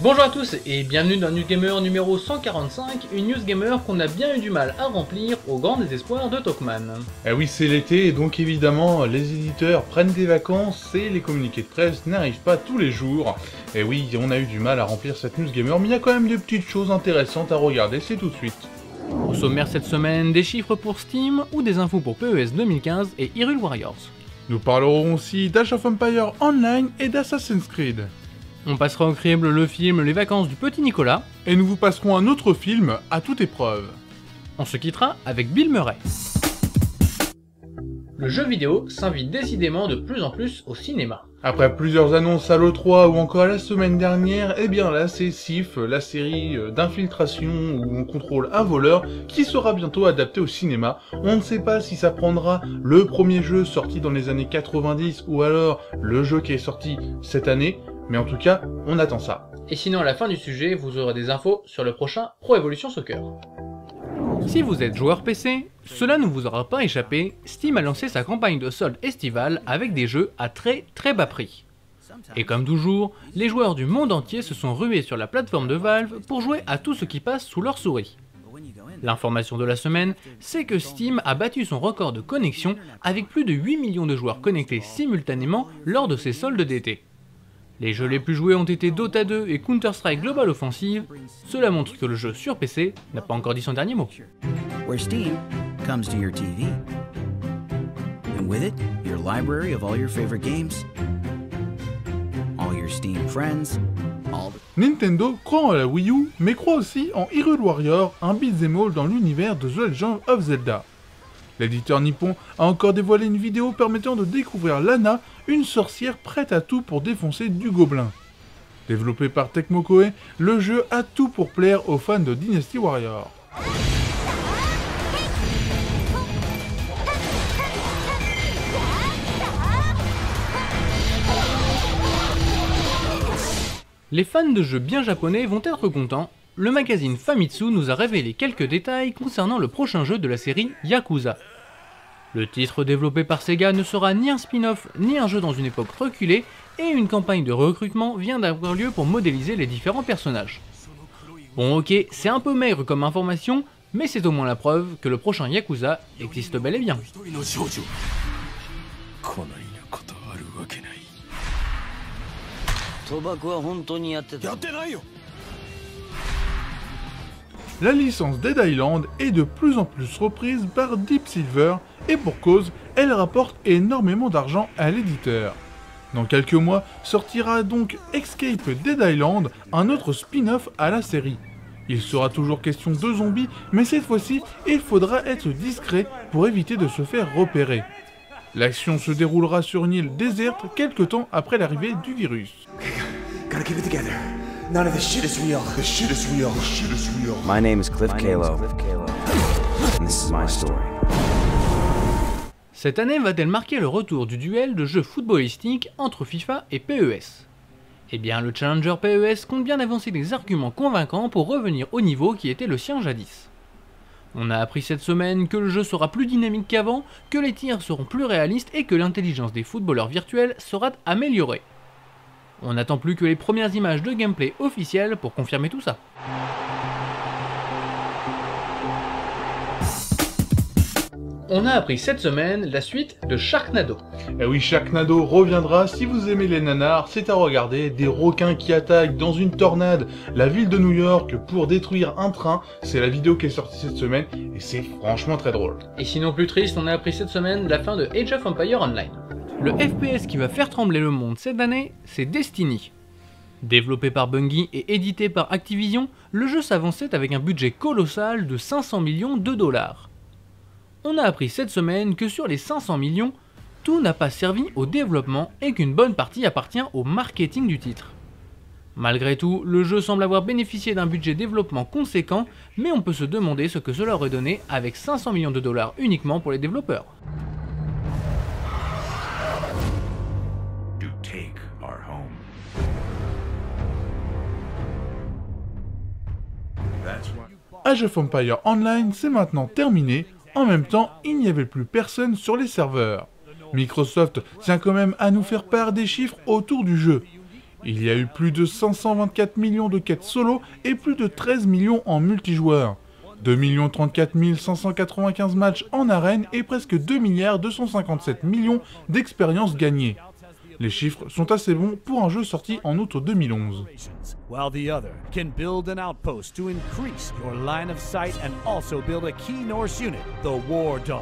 Bonjour à tous et bienvenue dans News Gamer numéro 145, une News Gamer qu'on a bien eu du mal à remplir au grand désespoir de Talkman. Eh oui, c'est l'été et donc évidemment les éditeurs prennent des vacances et les communiqués de presse n'arrivent pas tous les jours. Et oui, on a eu du mal à remplir cette News Gamer, mais il y a quand même des petites choses intéressantes à regarder, c'est tout de suite. Au sommaire cette semaine, des chiffres pour Steam ou des infos pour PES 2015 et Hyrule Warriors. Nous parlerons aussi d'Age of Empires Online et d'Assassin's Creed. On passera au crible le film Les vacances du petit Nicolas. Et nous vous passerons un autre film à toute épreuve. On se quittera avec Bill Murray. Le jeu vidéo s'invite décidément de plus en plus au cinéma. Après plusieurs annonces à l'E3 ou encore la semaine dernière, eh bien là c'est Sif, la série d'infiltration où on contrôle un voleur, qui sera bientôt adaptée au cinéma. On ne sait pas si ça prendra le premier jeu sorti dans les années 90 ou alors le jeu qui est sorti cette année, mais en tout cas, on attend ça. Et sinon à la fin du sujet, vous aurez des infos sur le prochain Pro Evolution Soccer. Si vous êtes joueur PC, cela ne vous aura pas échappé, Steam a lancé sa campagne de solde estivale avec des jeux à très bas prix. Et comme toujours, les joueurs du monde entier se sont rués sur la plateforme de Valve pour jouer à tout ce qui passe sous leur souris. L'information de la semaine, c'est que Steam a battu son record de connexion avec plus de 8 millions de joueurs connectés simultanément lors de ses soldes d'été. Les jeux les plus joués ont été Dota 2 et Counter-Strike Global Offensive, cela montre que le jeu sur PC n'a pas encore dit son dernier mot. Where Steam comes to your TV, and with it, your library of all your favorite games, all your Steam friends, all the... Nintendo croit en la Wii U, mais croit aussi en Hyrule Warriors, un beat'em all dans l'univers de The Legend of Zelda. L'éditeur nippon a encore dévoilé une vidéo permettant de découvrir Lana, une sorcière prête à tout pour défoncer du gobelin. Développé par Tecmo Koei, le jeu a tout pour plaire aux fans de Dynasty Warriors. Les fans de jeux bien japonais vont être contents, le magazine Famitsu nous a révélé quelques détails concernant le prochain jeu de la série Yakuza. Le titre développé par Sega ne sera ni un spin-off ni un jeu dans une époque reculée, et une campagne de recrutement vient d'avoir lieu pour modéliser les différents personnages. Bon ok, c'est un peu maigre comme information, mais c'est au moins la preuve que le prochain Yakuza existe bel et bien. La licence Dead Island est de plus en plus reprise par Deep Silver, et pour cause, elle rapporte énormément d'argent à l'éditeur. Dans quelques mois, sortira donc Escape Dead Island, un autre spin-off à la série. Il sera toujours question de zombies, mais cette fois-ci, il faudra être discret pour éviter de se faire repérer. L'action se déroulera sur une île déserte quelque temps après l'arrivée du virus. None of this shit is real. This shit is real. This shit is real. My name is Cliff Kalo, and this is my story. Cette année va-t-elle marquer le retour du duel de jeux footballistiques entre FIFA et PES? Eh bien, le challenger PES compte bien avancer des arguments convaincants pour revenir au niveau qui était le sien jadis. On a appris cette semaine que le jeu sera plus dynamique qu'avant, que les tirs seront plus réalistes et que l'intelligence des footballeurs virtuels sera améliorée. On n'attend plus que les premières images de gameplay officielles pour confirmer tout ça. On a appris cette semaine la suite de Sharknado. Et oui, Sharknado reviendra, si vous aimez les nanars, c'est à regarder, des requins qui attaquent dans une tornade la ville de New York pour détruire un train, c'est la vidéo qui est sortie cette semaine, et c'est franchement très drôle. Et sinon plus triste, on a appris cette semaine la fin de Age of Empires Online. Le FPS qui va faire trembler le monde cette année, c'est Destiny. Développé par Bungie et édité par Activision, le jeu s'avançait avec un budget colossal de 500 millions de dollars. On a appris cette semaine que sur les 500 millions, tout n'a pas servi au développement et qu'une bonne partie appartient au marketing du titre. Malgré tout, le jeu semble avoir bénéficié d'un budget développement conséquent, mais on peut se demander ce que cela aurait donné avec 500 millions de dollars uniquement pour les développeurs. Age of Empires Online, c'est maintenant terminé. En même temps, il n'y avait plus personne sur les serveurs. Microsoft tient quand même à nous faire part des chiffres autour du jeu. Il y a eu plus de 524 millions de quêtes solo et plus de 13 millions en multijoueur. 2 34 595 matchs en arène et presque 2 257 millions d'expériences gagnées. Les chiffres sont assez bons pour un jeu sorti en août 2011. While the other can build an outpost to increase your line of sight and also build a key Norse unit, the War Dog.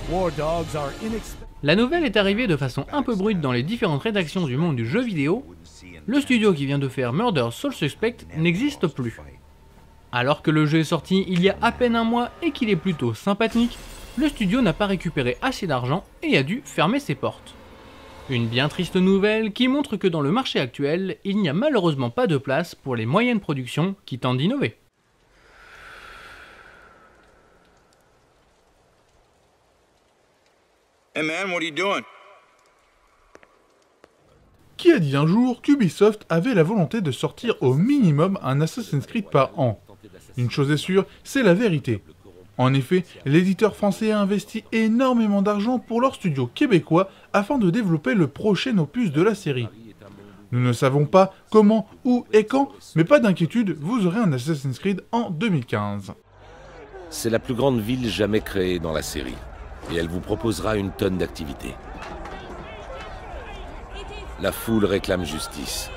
War Dogs are inexpensive. La nouvelle est arrivée de façon un peu brute dans les différentes rédactions du monde du jeu vidéo. Le studio qui vient de faire Murder Soul Suspect n'existe plus. Alors que le jeu est sorti il y a à peine un mois et qu'il est plutôt sympathique, le studio n'a pas récupéré assez d'argent et a dû fermer ses portes. Une bien triste nouvelle qui montre que dans le marché actuel, il n'y a malheureusement pas de place pour les moyennes productions qui tentent d'innover. Hey man, what are you doing? Qui a dit un jour qu'Ubisoft avait la volonté de sortir au minimum un Assassin's Creed par an? Une chose est sûre, c'est la vérité. En effet, l'éditeur français a investi énormément d'argent pour leur studio québécois afin de développer le prochain opus de la série. Nous ne savons pas comment, où et quand, mais pas d'inquiétude, vous aurez un Assassin's Creed en 2015. C'est la plus grande ville jamais créée dans la série, et elle vous proposera une tonne d'activités. La foule réclame justice.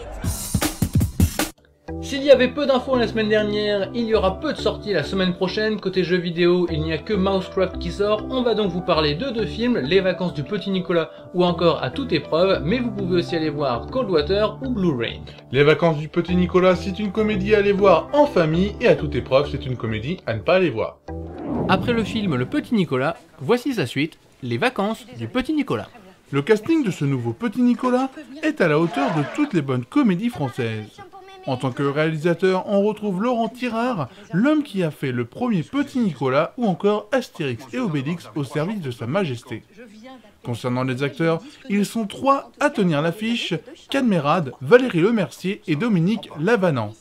S'il y avait peu d'infos la semaine dernière, il y aura peu de sorties la semaine prochaine. Côté jeux vidéo, il n'y a que Mousecraft qui sort. On va donc vous parler de deux films, Les Vacances du Petit Nicolas ou encore À toute épreuve, mais vous pouvez aussi aller voir Coldwater ou Blue Rain. Les Vacances du Petit Nicolas, c'est une comédie à aller voir en famille, et À toute épreuve, c'est une comédie à ne pas aller voir. Après le film Le Petit Nicolas, voici sa suite, Les Vacances du Petit Nicolas. Le casting de ce nouveau Petit Nicolas est à la hauteur de toutes les bonnes comédies françaises. En tant que réalisateur, on retrouve Laurent Tirard, l'homme qui a fait le premier Petit Nicolas ou encore Astérix et Obélix au service de Sa Majesté. Concernant les acteurs, ils sont trois à tenir l'affiche, Cadmerade, Valérie Lemercier et Dominique Lavanant.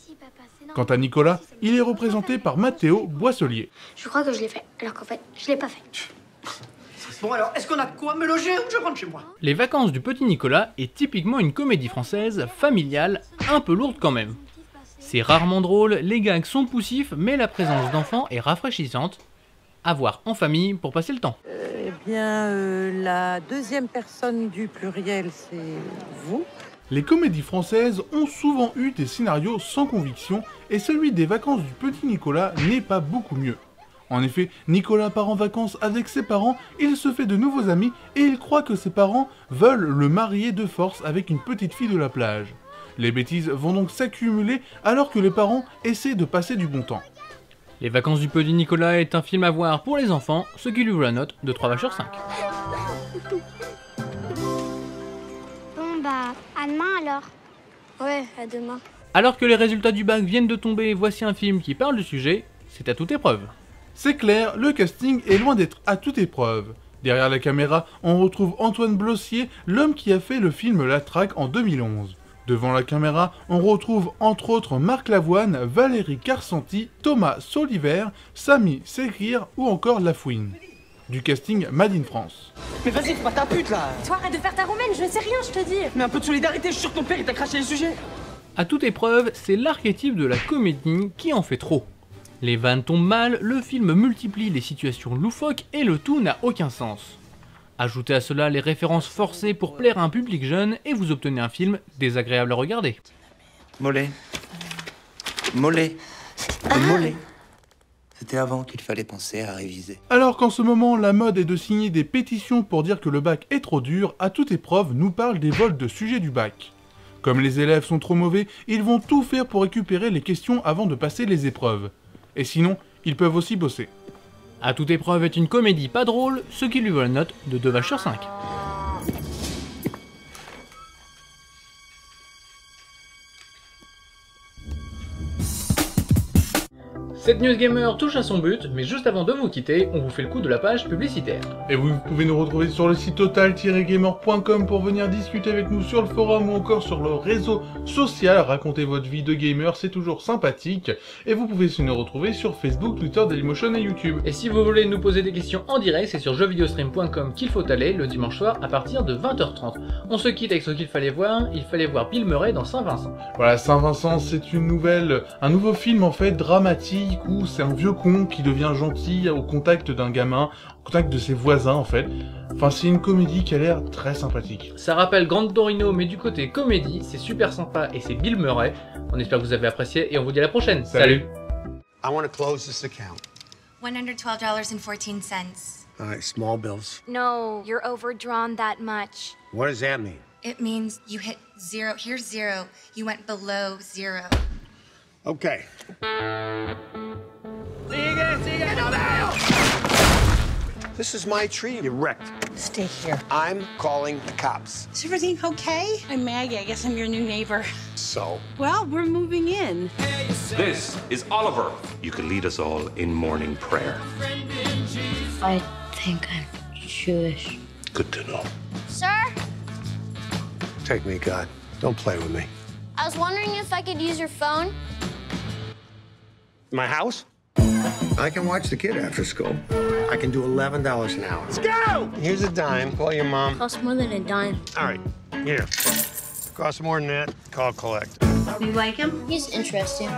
Quant à Nicolas, il est représenté par Mathéo Boisselier. Je crois que je l'ai fait, alors qu'en fait, je l'ai pas fait. Bon alors, est-ce qu'on a de quoi me loger ou je rentre chez moi? Les Vacances du Petit Nicolas est typiquement une comédie française, familiale, un peu lourde quand même. C'est rarement drôle, les gags sont poussifs, mais la présence d'enfants est rafraîchissante. À voir en famille pour passer le temps. La deuxième personne du pluriel, c'est vous. Les comédies françaises ont souvent eu des scénarios sans conviction, et celui des Vacances du Petit Nicolas n'est pas beaucoup mieux. En effet, Nicolas part en vacances avec ses parents, il se fait de nouveaux amis et il croit que ses parents veulent le marier de force avec une petite fille de la plage. Les bêtises vont donc s'accumuler alors que les parents essaient de passer du bon temps. Les Vacances du Petit Nicolas est un film à voir pour les enfants, ce qui lui vaut la note de 3 vaches sur 5. Bon bah, à demain alors. Ouais, à demain. Alors que les résultats du bac viennent de tomber, voici un film qui parle du sujet, c'est À toute épreuve. C'est clair, le casting est loin d'être à toute épreuve. Derrière la caméra, on retrouve Antoine Blossier, l'homme qui a fait le film La Traque en 2011. Devant la caméra, on retrouve entre autres Marc Lavoine, Valérie Carcenti, Thomas Soliver, Samy Sekir ou encore Lafouine. Du casting Made in France. Mais vas-y, fais pas ta pute là. Toi, arrête de faire ta roumaine, je sais rien, je te dis. Mais un peu de solidarité, je suis sûr que ton père il t'a craché les sujets. À toute épreuve, c'est l'archétype de la comédie qui en fait trop. Les vannes tombent mal, le film multiplie les situations loufoques et le tout n'a aucun sens. Ajoutez à cela les références forcées pour plaire à un public jeune et vous obtenez un film désagréable à regarder. Mollet. Mollet. Mollet. C'était avant qu'il fallait penser à réviser. Alors qu'en ce moment, la mode est de signer des pétitions pour dire que le bac est trop dur, À toute épreuve nous parle des vols de sujets du bac. Comme les élèves sont trop mauvais, ils vont tout faire pour récupérer les questions avant de passer les épreuves. Et sinon, ils peuvent aussi bosser. À toute épreuve est une comédie pas drôle, ce qui lui vaut la note de 2 vaches sur 5. Cette news gamer touche à son but, mais juste avant de vous quitter, on vous fait le coup de la page publicitaire. Et vous pouvez nous retrouver sur le site total-gamer.com pour venir discuter avec nous sur le forum ou encore sur le réseau social. Racontez votre vie de gamer, c'est toujours sympathique. Et vous pouvez aussi nous retrouver sur Facebook, Twitter, Dailymotion et YouTube. Et si vous voulez nous poser des questions en direct, c'est sur jeuxvideostream.com qu'il faut aller le dimanche soir à partir de 20h30. On se quitte avec ce qu'il fallait voir Bill Murray dans Saint-Vincent. Voilà, Saint-Vincent, c'est un nouveau film en fait dramatique où c'est un vieux con qui devient gentil au contact d'un gamin, au contact de ses voisins en fait. Enfin, c'est une comédie qui a l'air très sympathique. Ça rappelle Gran Torino, mais du côté comédie, c'est super sympa et c'est Bill Murray. On espère que vous avez apprécié et on vous dit à la prochaine. Salut. I want to close this account. $112.14. All right, small bills. No, you're overdrawn that much. What does that mean? It means you hit zero. Here's zero. You went below zero. Okay. This is my tree. You wrecked. Stay here. I'm calling the cops. Is everything okay? I'm Maggie. I guess I'm your new neighbor. So? Well, we're moving in. This is Oliver. You can lead us all in morning prayer. I think I'm Jewish. Good to know. Sir? Take me, God. Don't play with me. I was wondering if I could use your phone. My house? I can watch the kid after school. I can do $11 an hour. Let's go! Here's a dime. Call your mom. Costs more than a dime. All right, here. Costs more than that. Call collect. You like him? He's interesting.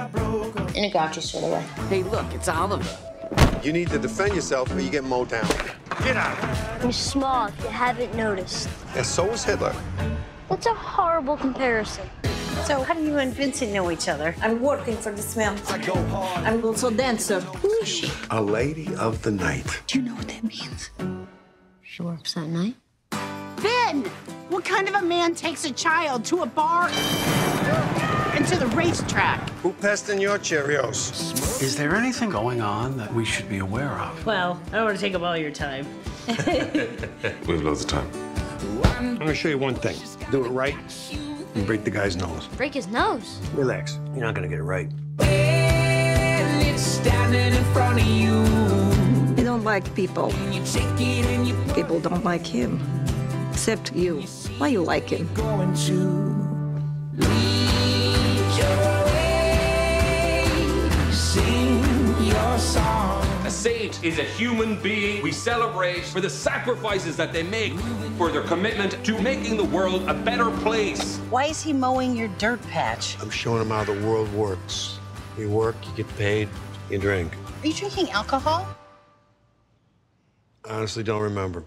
In a grouchy sort of way. Hey, look, it's Oliver. You need to defend yourself or you get mowed down. Get out. I'm small, if you haven't noticed. And so was Hitler. That's a horrible comparison. So, how do you and Vincent know each other? I'm working for this man. I go hard. I'm also dancer. Who is she? A lady of the night. Do you know what that means? She works at night. Ben! What kind of a man takes a child to a bar and to the racetrack? Who passed in your Cheerios? Is there anything going on that we should be aware of? Well, I don't want to take up all your time. We have loads of time. I'm gonna show you one thing. Do it right and break the guy's nose. Break his nose? Relax. You're not gonna get it right. Standing in front of you. He don't like people. People don't like him. Except you. Why you like him? Going to lead your way. Sing your song. A saint is a human being we celebrate for the sacrifices that they make, for their commitment to making the world a better place. Why is he mowing your dirt patch? I'm showing him how the world works. You work, you get paid, you drink. Are you drinking alcohol? I honestly don't remember.